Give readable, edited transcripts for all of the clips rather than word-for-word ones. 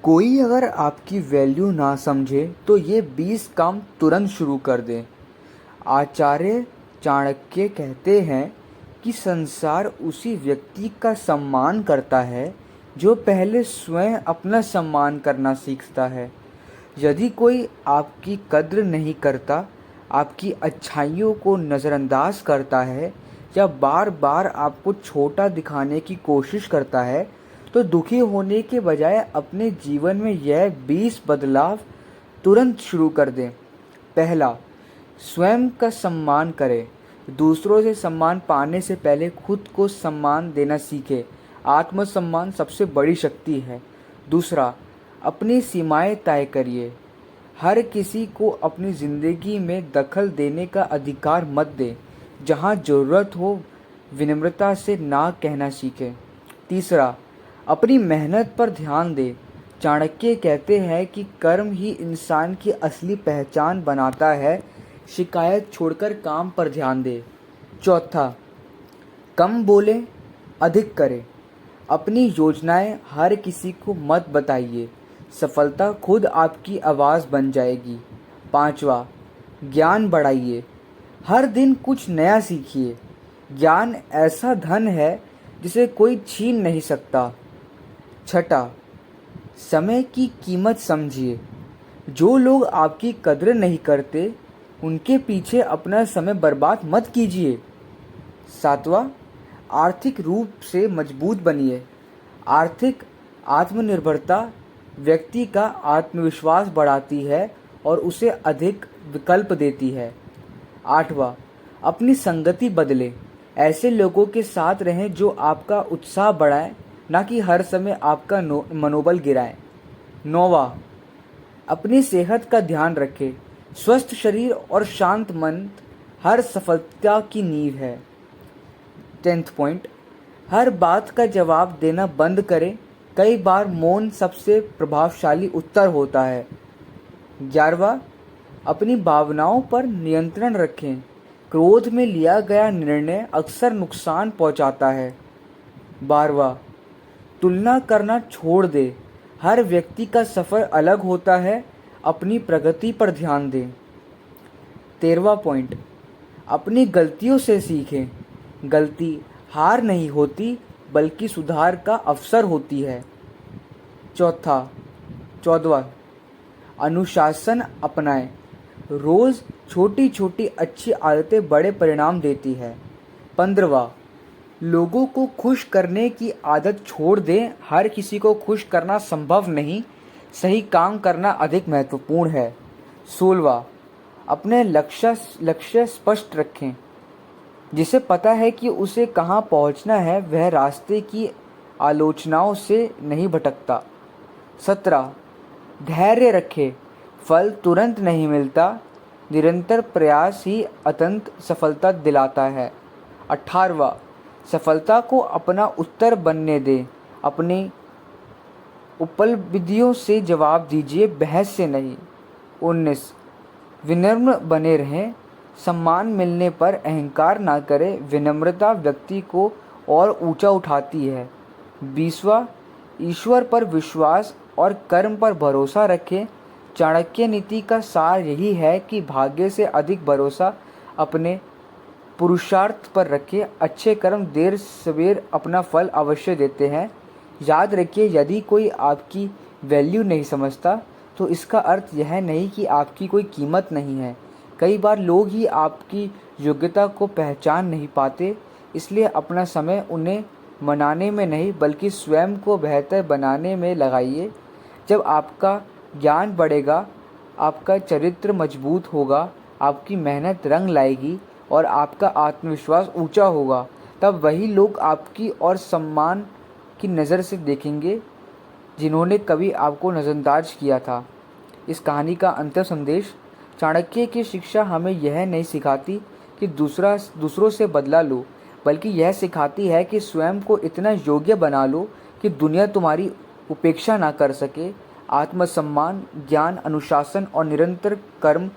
कोई अगर आपकी वैल्यू ना समझे तो ये 20 काम तुरंत शुरू कर दे। आचार्य चाणक्य कहते हैं कि संसार उसी व्यक्ति का सम्मान करता है जो पहले स्वयं अपना सम्मान करना सीखता है। यदि कोई आपकी कद्र नहीं करता, आपकी अच्छाइयों को नज़रअंदाज करता है या बार बार आपको छोटा दिखाने की कोशिश करता है, तो दुखी होने के बजाय अपने जीवन में यह 20 बदलाव तुरंत शुरू कर दें। पहला, स्वयं का सम्मान करें। दूसरों से सम्मान पाने से पहले खुद को सम्मान देना सीखें। आत्मसम्मान सबसे बड़ी शक्ति है। दूसरा, अपनी सीमाएं तय करिए। हर किसी को अपनी ज़िंदगी में दखल देने का अधिकार मत दें। जहां ज़रूरत हो विनम्रता से ना कहना सीखें। तीसरा, अपनी मेहनत पर ध्यान दें। चाणक्य कहते हैं कि कर्म ही इंसान की असली पहचान बनाता है। शिकायत छोड़कर काम पर ध्यान दें। चौथा, कम बोलें, अधिक करें। अपनी योजनाएं हर किसी को मत बताइए। सफलता खुद आपकी आवाज़ बन जाएगी। पांचवा, ज्ञान बढ़ाइए। हर दिन कुछ नया सीखिए। ज्ञान ऐसा धन है जिसे कोई छीन नहीं सकता। छठा, समय की कीमत समझिए। जो लोग आपकी कद्र नहीं करते उनके पीछे अपना समय बर्बाद मत कीजिए। सातवां, आर्थिक रूप से मजबूत बनिए। आर्थिक आत्मनिर्भरता व्यक्ति का आत्मविश्वास बढ़ाती है और उसे अधिक विकल्प देती है। आठवां, अपनी संगति बदलें। ऐसे लोगों के साथ रहें जो आपका उत्साह बढ़ाएं, ना कि हर समय आपका मनोबल गिराएं। नौवां, अपनी सेहत का ध्यान रखें। स्वस्थ शरीर और शांत मन हर सफलता की नींव है। 10th पॉइंट, हर बात का जवाब देना बंद करें। कई बार मौन सबसे प्रभावशाली उत्तर होता है। 11वां, अपनी भावनाओं पर नियंत्रण रखें। क्रोध में लिया गया निर्णय अक्सर नुकसान पहुंचाता है। 12वां, तुलना करना छोड़ दे। हर व्यक्ति का सफ़र अलग होता है। अपनी प्रगति पर ध्यान दें। 13वां पॉइंट, अपनी गलतियों से सीखें। गलती हार नहीं होती बल्कि सुधार का अवसर होती है। 14वां, अनुशासन अपनाएं। रोज़ छोटी छोटी अच्छी आदतें बड़े परिणाम देती है। 15वां, लोगों को खुश करने की आदत छोड़ दें। हर किसी को खुश करना संभव नहीं, सही काम करना अधिक महत्वपूर्ण है। 16वां, अपने लक्ष्य स्पष्ट रखें। जिसे पता है कि उसे कहाँ पहुँचना है वह रास्ते की आलोचनाओं से नहीं भटकता। 17, धैर्य रखें। फल तुरंत नहीं मिलता, निरंतर प्रयास ही अत्यंत सफलता दिलाता है। 18वां, सफलता को अपना उत्तर बनने दें। अपनी उपलब्धियों से जवाब दीजिए, बहस से नहीं। 19, विनम्र बने रहें। सम्मान मिलने पर अहंकार ना करें। विनम्रता व्यक्ति को और ऊंचा उठाती है। 20वां, ईश्वर पर विश्वास और कर्म पर भरोसा रखें। चाणक्य नीति का सार यही है कि भाग्य से अधिक भरोसा अपने पुरुषार्थ पर रखें। अच्छे कर्म देर सवेर अपना फल अवश्य देते हैं। याद रखिए, यदि कोई आपकी वैल्यू नहीं समझता तो इसका अर्थ यह नहीं कि आपकी कोई कीमत नहीं है। कई बार लोग ही आपकी योग्यता को पहचान नहीं पाते। इसलिए अपना समय उन्हें मनाने में नहीं बल्कि स्वयं को बेहतर बनाने में लगाइए। जब आपका ज्ञान बढ़ेगा, आपका चरित्र मजबूत होगा, आपकी मेहनत रंग लाएगी और आपका आत्मविश्वास ऊंचा होगा, तब वही लोग आपकी और सम्मान की नज़र से देखेंगे जिन्होंने कभी आपको नज़रअंदाज किया था। इस कहानी का अंतिम संदेश, चाणक्य की शिक्षा हमें यह नहीं सिखाती कि दूसरों से बदला लो, बल्कि यह सिखाती है कि स्वयं को इतना योग्य बना लो कि दुनिया तुम्हारी उपेक्षा ना कर सके। आत्मसम्मान, ज्ञान, अनुशासन और निरंतर कर्म,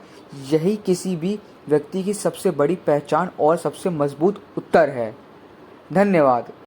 यही किसी भी व्यक्ति की सबसे बड़ी पहचान और सबसे मजबूत उत्तर है। धन्यवाद।